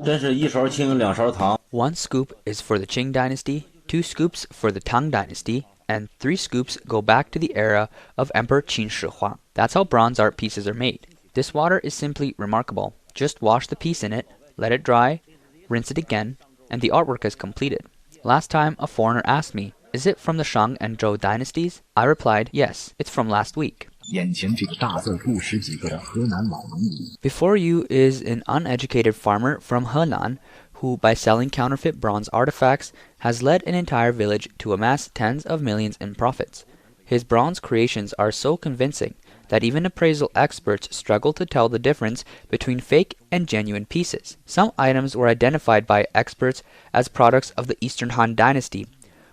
真是一勺青两勺糖。One scoop is for the Qing dynasty, 2 scoops for the Tang dynasty, and 3 scoops go back to the era of Emperor Qin Shi Huang. That's how bronze art pieces are made. This water is simply remarkable. Just wash the piece in it, let it dry, rinse it again, and the artwork is completed. Last time, a foreigner asked me, "Is it from the Shang and Zhou dynasties?" I replied, "Yes, it's from last week." Before you is an uneducated farmer from Henan who, by selling counterfeit bronze artifacts, has led an entire village to amass tens of millions in profits. His bronze creations are so convincing that even appraisal experts struggle to tell the difference between fake and genuine pieces. Some items were identified by experts as products of the Eastern Han Dynasty,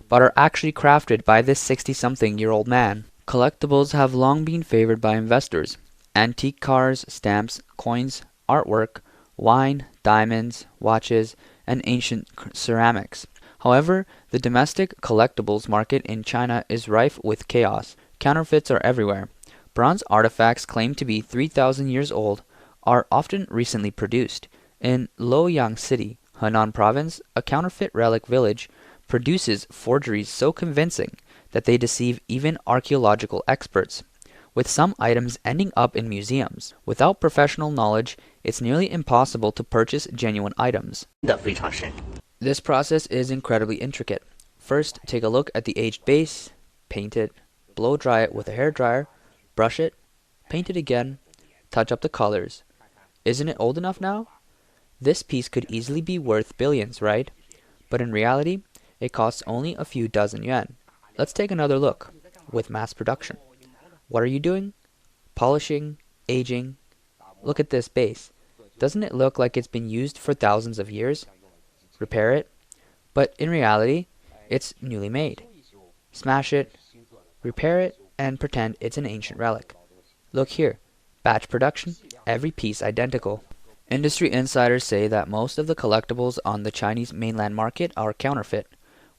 but are actually crafted by this 60-something-year-old man. Collectibles have long been favored by investors. Antique cars, stamps, coins, artwork, wine, diamonds, watches, and ancient ceramics. However, the domestic collectibles market in China is rife with chaos. Counterfeits are everywhere. Bronze artifacts claimed to be 3,000 years old are often recently produced. In Luoyang City, Henan Province, a counterfeit relic village produces forgeries so convincing that they deceive even archaeological experts, with some items ending up in museums. Without professional knowledge, it's nearly impossible to purchase genuine items. This process is incredibly intricate. First, take a look at the aged base, paint it, blow dry it with a hairdryer, brush it, paint it again, touch up the colors. Isn't it old enough now? This piece could easily be worth billions, right? But in reality, it costs only a few dozen yuan. Let's take another look with mass production. What are you doing? Polishing, aging. Look at this base. Doesn't it look like it's been used for thousands of years? Repair it. But in reality, it's newly made. Smash it, repair it, and pretend it's an ancient relic. Look here. Batch production, every piece identical. Industry insiders say that most of the collectibles on the Chinese mainland market are counterfeit,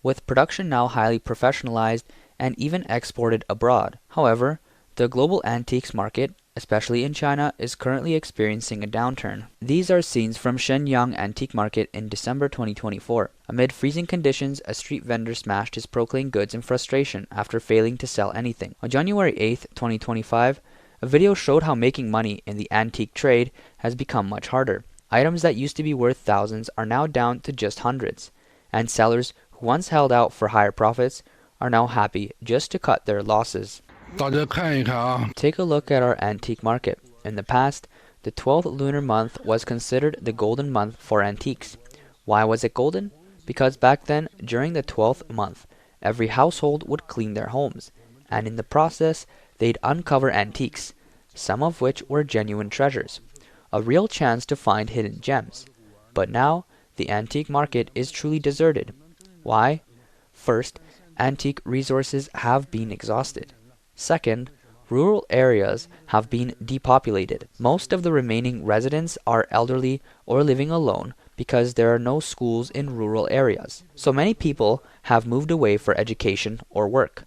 with production now highly professionalized and even exported abroad. However, the global antiques market, especially in China, is currently experiencing a downturn. These are scenes from Shenyang Antique Market in December 2024. Amid freezing conditions, a street vendor smashed his proclaimed goods in frustration after failing to sell anything. On January 8, 2025, a video showed how making money in the antique trade has become much harder. Items that used to be worth thousands are now down to just hundreds, and sellers who once held out for higher profits are now happy just to cut their losses. Take a look at our antique market. In the past, the 12th lunar month was considered the golden month for antiques. Why was it golden? Because back then, during the 12th month, every household would clean their homes, and in the process, they'd uncover antiques, some of which were genuine treasures, a real chance to find hidden gems. But now, the antique market is truly deserted. Why? First, antique resources have been exhausted. Second, rural areas have been depopulated. Most of the remaining residents are elderly or living alone because there are no schools in rural areas. So many people have moved away for education or work.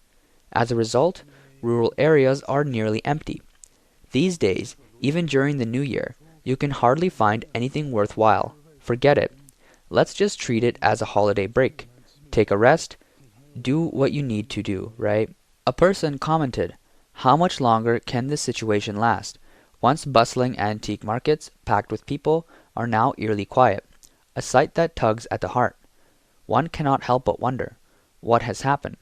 As a result, rural areas are nearly empty. These days, even during the new year, you can hardly find anything worthwhile. Forget it. Let's just treat it as a holiday break. Take a rest, do what you need to do, right? A person commented, "How much longer can this situation last? Once bustling antique markets, packed with people, are now eerily quiet. A sight that tugs at the heart. One cannot help but wonder, what has happened?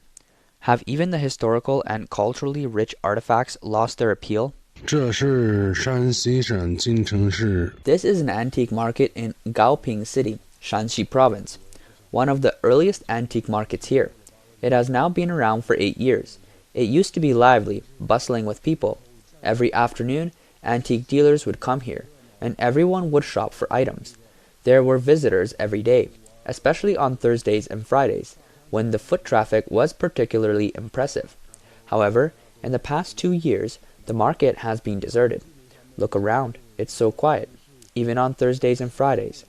Have even the historical and culturally rich artifacts lost their appeal?" This is an antique market in Gaoping City, Shanxi Province, one of the earliest antique markets here. It has now been around for 8 years. It used to be lively, bustling with people. Every afternoon, antique dealers would come here, and everyone would shop for items. There were visitors every day, especially on Thursdays and Fridays, when the foot traffic was particularly impressive. However, in the past 2 years, the market has been deserted. Look around, it's so quiet, even on Thursdays and Fridays.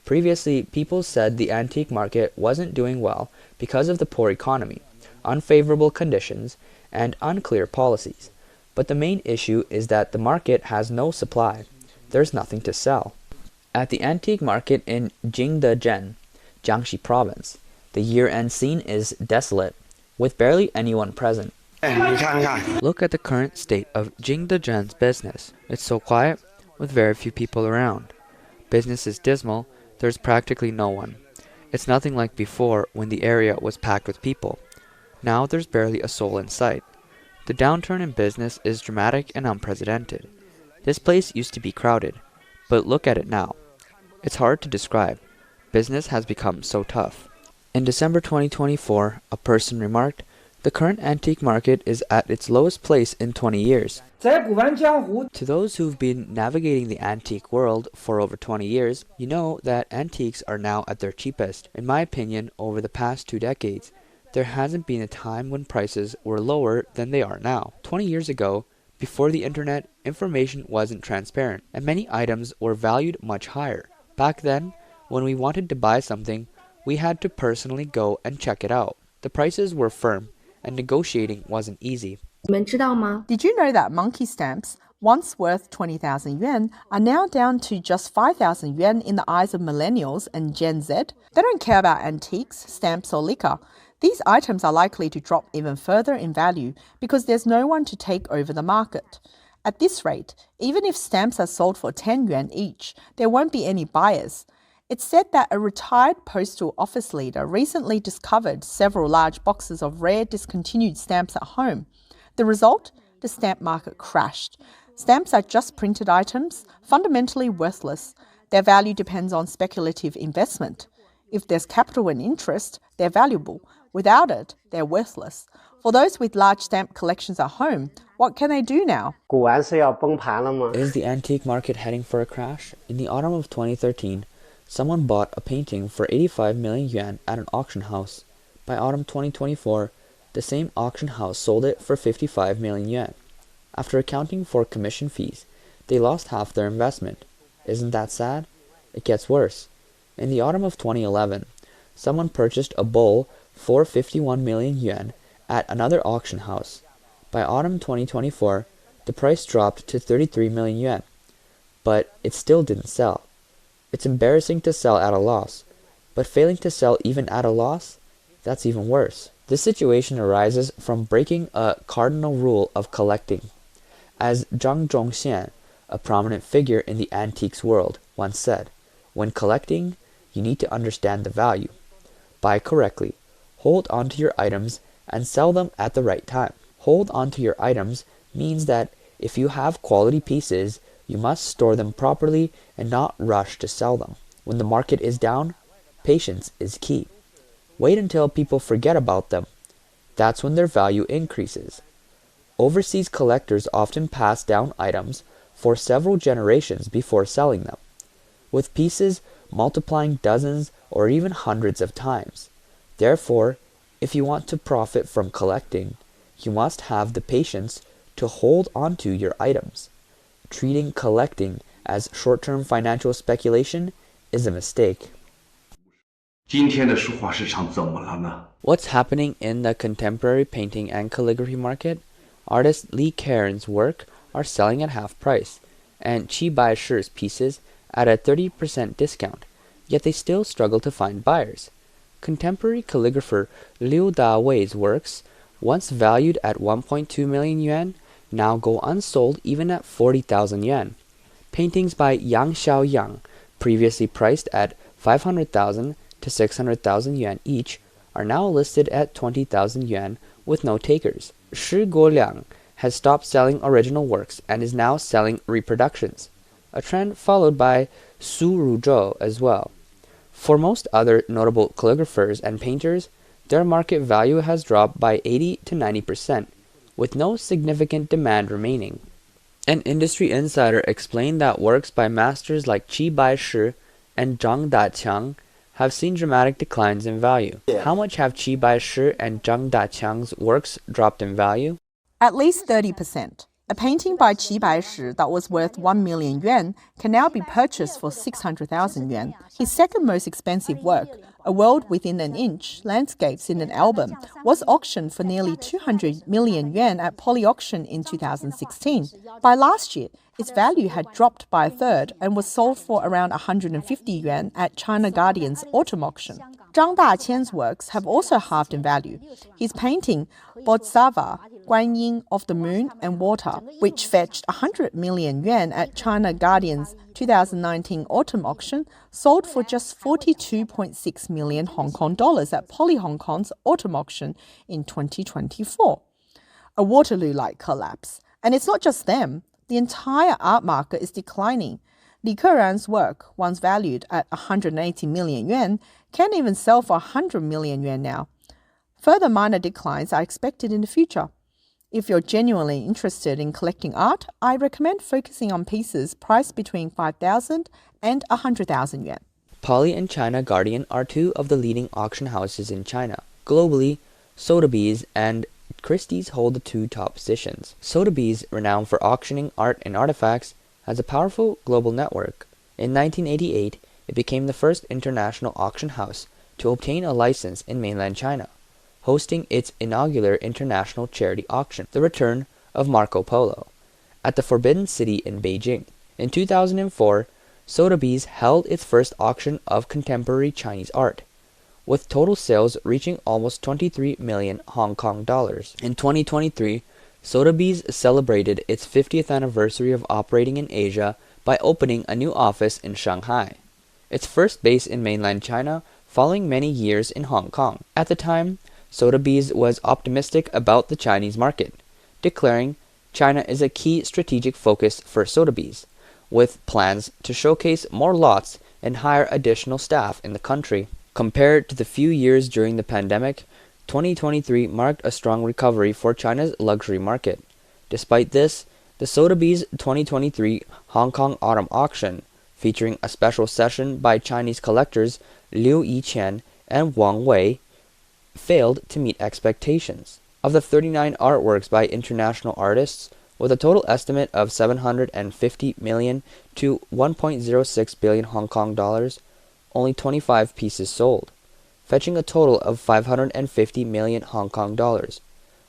Previously, people said the antique market wasn't doing well because of the poor economy, unfavorable conditions, and unclear policies. But the main issue is that the market has no supply. There's nothing to sell. At the antique market in Jingdezhen, Jiangxi Province, the year-end scene is desolate, with barely anyone present. Look at the current state of Jingdezhen's business. It's so quiet, with very few people around. Business is dismal, there's practically no one. It's nothing like before when the area was packed with people. Now there's barely a soul in sight. The downturn in business is dramatic and unprecedented. This place used to be crowded, but look at it now. It's hard to describe. Business has become so tough. In December 2024, a person remarked, "The current antique market is at its lowest place in 20 years." To those who've been navigating the antique world for over 20 years, you know that antiques are now at their cheapest. In my opinion, over the past 2 decades, there hasn't been a time when prices were lower than they are now. 20 years ago, before the internet, information wasn't transparent, and many items were valued much higher. Back then, when we wanted to buy something, we had to personally go and check it out. The prices were firm, and negotiating wasn't easy. Did you know that monkey stamps, once worth 20,000 yuan, are now down to just 5,000 yuan in the eyes of millennials and Gen Z? They don't care about antiques, stamps, or liquor. These items are likely to drop even further in value because there's no one to take over the market. At this rate, even if stamps are sold for 10 yuan each, there won't be any buyers. It's said that a retired postal office leader recently discovered several large boxes of rare discontinued stamps at home. The result? The stamp market crashed. Stamps are just printed items, fundamentally worthless. Their value depends on speculative investment. If there's capital and interest, they're valuable. Without it, they're worthless. For those with large stamp collections at home, what can they do now? Is the antique market heading for a crash? In the autumn of 2013, someone bought a painting for 85 million yuan at an auction house. By autumn 2024, the same auction house sold it for 55 million yuan. After accounting for commission fees, they lost half their investment. Isn't that sad? It gets worse. In the autumn of 2011, someone purchased a bowl for 51 million yuan at another auction house. By autumn 2024, the price dropped to 33 million yuan, but it still didn't sell. It's embarrassing to sell at a loss, but failing to sell even at a loss, that's even worse. This situation arises from breaking a cardinal rule of collecting. As Zhang Zhongxian, a prominent figure in the antiques world, once said, "When collecting, you need to understand the value. Buy correctly, hold on to your items, and sell them at the right time." Hold on to your items means that if you have quality pieces, you must store them properly and not rush to sell them. When the market is down, patience is key. Wait until people forget about them. That's when their value increases. Overseas collectors often pass down items for several generations before selling them, with pieces multiplying dozens or even hundreds of times. Therefore, if you want to profit from collecting, you must have the patience to hold onto your items. Treating collecting as short-term financial speculation is a mistake. What's happening in the contemporary painting and calligraphy market? Artist Li Karen's work are selling at half price, and Qi Baishi's pieces at a 30% discount, yet they still struggle to find buyers. Contemporary calligrapher Liu Dawei's works, once valued at 1.2 million yuan, now go unsold even at 40,000 yuan. Paintings by Yang Xiaoyang, previously priced at 500,000 to 600,000 yuan each, are now listed at 20,000 yuan with no takers. Shi Guoliang has stopped selling original works and is now selling reproductions, a trend followed by Su Ruzhou as well. For most other notable calligraphers and painters, their market value has dropped by 80 to 90%, with no significant demand remaining. An industry insider explained that works by masters like Qi Baishi and Zhang Daqiang have seen dramatic declines in value. How much have Qi Baishi and Zhang Daqiang's works dropped in value? At least 30%. A painting by Qi Baishi that was worth 1 million yuan can now be purchased for 600,000 yuan. His second most expensive work, A World Within an Inch, Landscapes in an Album, was auctioned for nearly 200 million yuan at Poly Auction in 2016. By last year, its value had dropped by a third and was sold for around 150 yuan at China Guardian's autumn auction. Zhang Daqian's works have also halved in value. His painting, Bodhisattva, Guanyin of the Moon and Water, which fetched 100 million yuan at China Guardian's 2019 autumn auction, sold for just 42.6 million Hong Kong dollars at Poly Hong Kong's autumn auction in 2024. A Waterloo-like collapse. And it's not just them. The entire art market is declining. Li Keran's work, once valued at 180 million yuan, can't even sell for 100 million yuan now. Further minor declines are expected in the future. If you're genuinely interested in collecting art, I recommend focusing on pieces priced between 5,000 and 100,000 yuan. Poly and China Guardian are two of the leading auction houses in China. Globally, Sotheby's and Christie's hold the two top positions. Sotheby's, renowned for auctioning art and artifacts, has a powerful global network. In 1988, it became the first international auction house to obtain a license in mainland China, hosting its inaugural international charity auction, The Return of Marco Polo, at the Forbidden City in Beijing. In 2004, Sotheby's held its first auction of contemporary Chinese art, with total sales reaching almost 23 million Hong Kong dollars. In 2023, Sotheby's celebrated its 50th anniversary of operating in Asia by opening a new office in Shanghai, its first base in mainland China following many years in Hong Kong. At the time, Sotheby's was optimistic about the Chinese market, declaring China is a key strategic focus for Sotheby's, with plans to showcase more lots and hire additional staff in the country. Compared to the few years during the pandemic, 2023 marked a strong recovery for China's luxury market. Despite this, the Sotheby's 2023 Hong Kong Autumn Auction, featuring a special session by Chinese collectors Liu Yiqian and Wang Wei, failed to meet expectations. Of the 39 artworks by international artists, with a total estimate of 750 million to 1.06 billion Hong Kong dollars, only 25 pieces sold, fetching a total of 550 million Hong Kong dollars,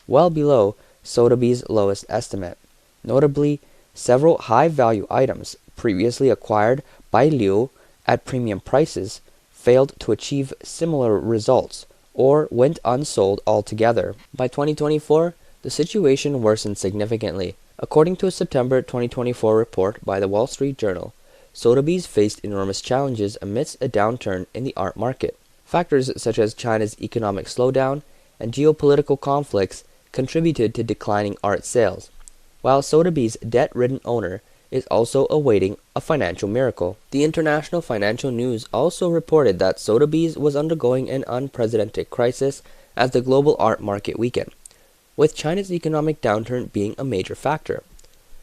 well below Sotheby's lowest estimate. Notably, several high-value items previously acquired by Liu at premium prices failed to achieve similar results or went unsold altogether. By 2024, the situation worsened significantly. According to a September 2024 report by the Wall Street Journal, Sotheby's faced enormous challenges amidst a downturn in the art market. Factors such as China's economic slowdown and geopolitical conflicts contributed to declining art sales, while Sotheby's debt-ridden owner is also awaiting a financial miracle. The International Financial News also reported that Sotheby's was undergoing an unprecedented crisis as the global art market weakened, with China's economic downturn being a major factor.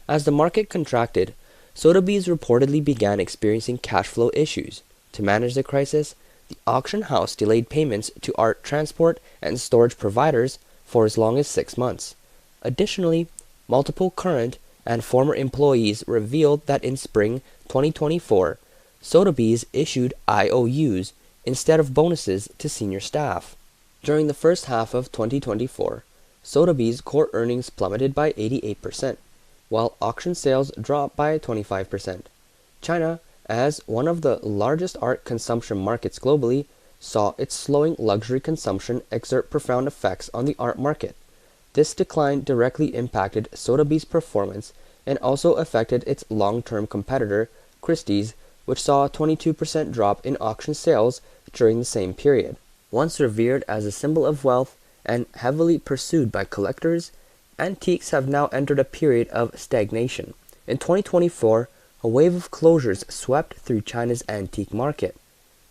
As the market contracted, Sotheby's reportedly began experiencing cash flow issues. To manage the crisis, the auction house delayed payments to art transport and storage providers for as long as 6 months. Additionally, multiple current and former employees revealed that in spring 2024, Sotheby's issued IOUs instead of bonuses to senior staff. During the first half of 2024, Sotheby's core earnings plummeted by 88%, while auction sales dropped by 25%. China, as one of the largest art consumption markets globally, saw its slowing luxury consumption exert profound effects on the art market. This decline directly impacted Sotheby's performance and also affected its long-term competitor, Christie's, which saw a 22% drop in auction sales during the same period. Once revered as a symbol of wealth and heavily pursued by collectors, antiques have now entered a period of stagnation. In 2024, a wave of closures swept through China's antique market.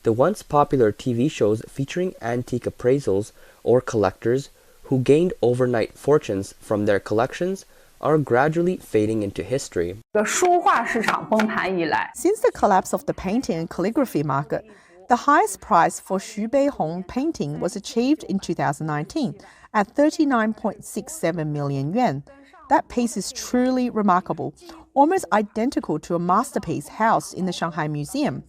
The once popular TV shows featuring antique appraisals or collectors who gained overnight fortunes from their collections are gradually fading into history. Since the collapse of the painting and calligraphy market, the highest price for Xu Beihong painting was achieved in 2019 at 39.67 million yuan. That piece is truly remarkable, almost identical to a masterpiece housed in the Shanghai Museum.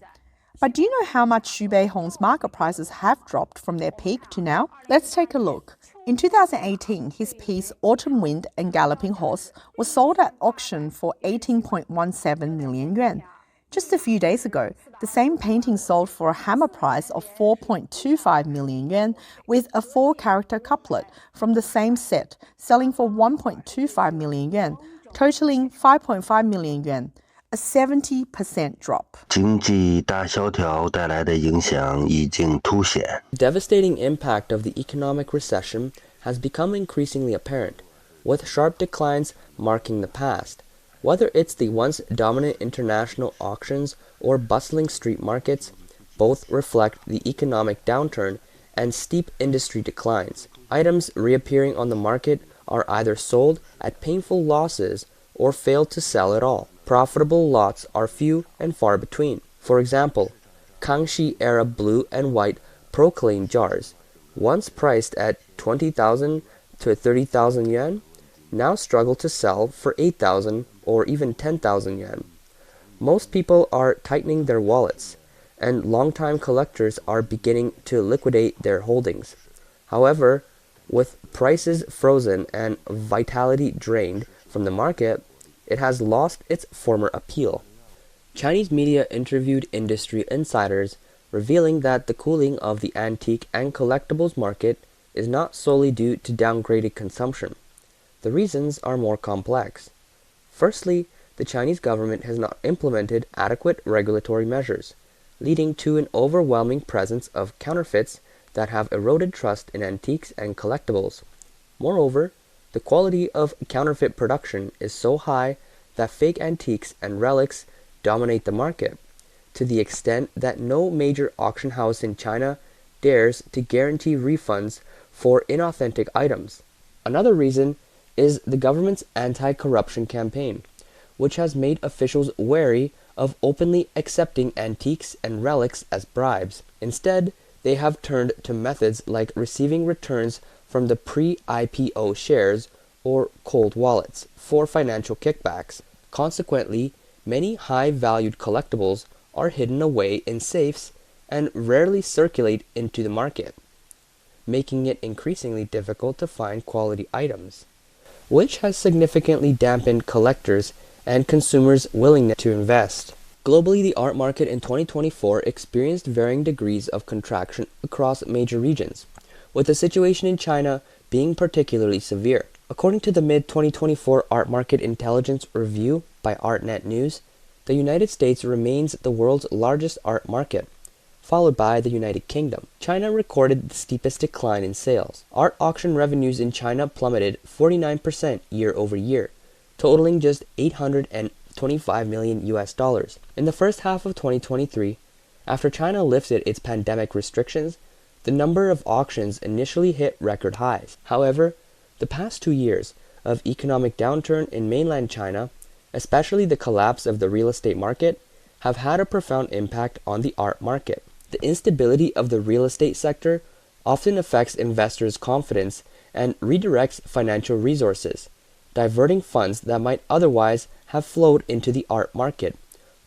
But do you know how much Xu Beihong's market prices have dropped from their peak to now? Let's take a look. In 2018, his piece Autumn Wind and Galloping Horse was sold at auction for 18.17 million yuan. Just a few days ago, the same painting sold for a hammer price of 4.25 million yuan with a 4-character couplet from the same set selling for 1.25 million yuan, totaling 5.5 million yuan, a 70% drop. 经济大萧条带来的影响已经凸显。 The devastating impact of the economic recession has become increasingly apparent, with sharp declines marking the past. Whether it's the once dominant international auctions or bustling street markets, both reflect the economic downturn and steep industry declines. Items reappearing on the market are either sold at painful losses or fail to sell at all. Profitable lots are few and far between. For example, Kangxi-era blue and white proclaim jars, once priced at 20,000 to 30,000 yuan, now struggle to sell for 8,000 or even 10,000 yuan. Most people are tightening their wallets, and longtime collectors are beginning to liquidate their holdings. However, with prices frozen and vitality drained from the market, it has lost its former appeal. Chinese media interviewed industry insiders, revealing that the cooling of the antique and collectibles market is not solely due to downgraded consumption. The reasons are more complex. Firstly, the Chinese government has not implemented adequate regulatory measures, leading to an overwhelming presence of counterfeits that have eroded trust in antiques and collectibles. Moreover, the quality of counterfeit production is so high that fake antiques and relics dominate the market, to the extent that no major auction house in China dares to guarantee refunds for inauthentic items. Another reason is the government's anti-corruption campaign, which has made officials wary of openly accepting antiques and relics as bribes. Instead, they have turned to methods like receiving returns from the pre-IPO shares or cold wallets for financial kickbacks. Consequently, many high-valued collectibles are hidden away in safes and rarely circulate into the market, making it increasingly difficult to find quality items, which has significantly dampened collectors' and consumers' willingness to invest. Globally, the art market in 2024 experienced varying degrees of contraction across major regions, with the situation in China being particularly severe. According to the mid-2024 Art Market Intelligence Review by ArtNet News, the United States remains the world's largest art market, followed by the United Kingdom. China recorded the steepest decline in sales. Art auction revenues in China plummeted 49% year over year, totaling just $825 million US. In the first half of 2023, after China lifted its pandemic restrictions, the number of auctions initially hit record highs. However, the past 2 years of economic downturn in mainland China, especially the collapse of the real estate market, have had a profound impact on the art market. The instability of the real estate sector often affects investors' confidence and redirects financial resources, diverting funds that might otherwise have flowed into the art market,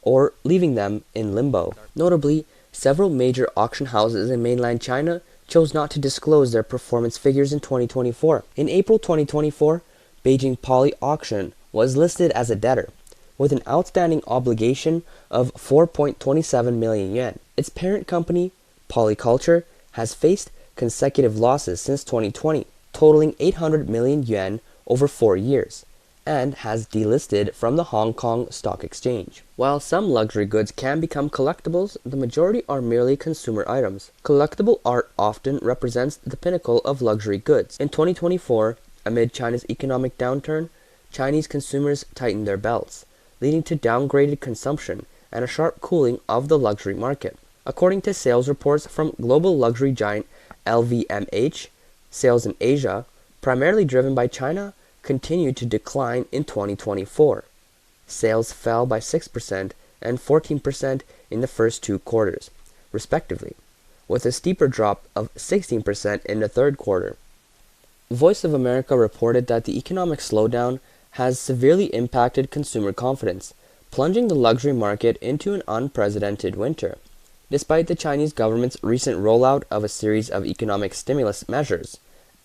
or leaving them in limbo. Notably, several major auction houses in mainland China chose not to disclose their performance figures in 2024. In April 2024, Beijing Poly Auction was listed as a debtor, with an outstanding obligation of 4.27 million yuan. Its parent company, Polyculture, has faced consecutive losses since 2020, totaling 800 million yuan over 4 years, and has delisted from the Hong Kong Stock Exchange. While some luxury goods can become collectibles, the majority are merely consumer items. Collectible art often represents the pinnacle of luxury goods. In 2024, amid China's economic downturn, Chinese consumers tightened their belts, leading to downgraded consumption and a sharp cooling of the luxury market. According to sales reports from global luxury giant LVMH, sales in Asia, primarily driven by China, continued to decline in 2024. Sales fell by 6% and 14% in the first 2 quarters, respectively, with a steeper drop of 16% in the third quarter. Voice of America reported that the economic slowdown has severely impacted consumer confidence, plunging the luxury market into an unprecedented winter. Despite the Chinese government's recent rollout of a series of economic stimulus measures,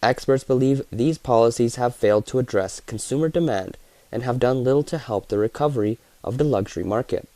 experts believe these policies have failed to address consumer demand and have done little to help the recovery of the luxury market.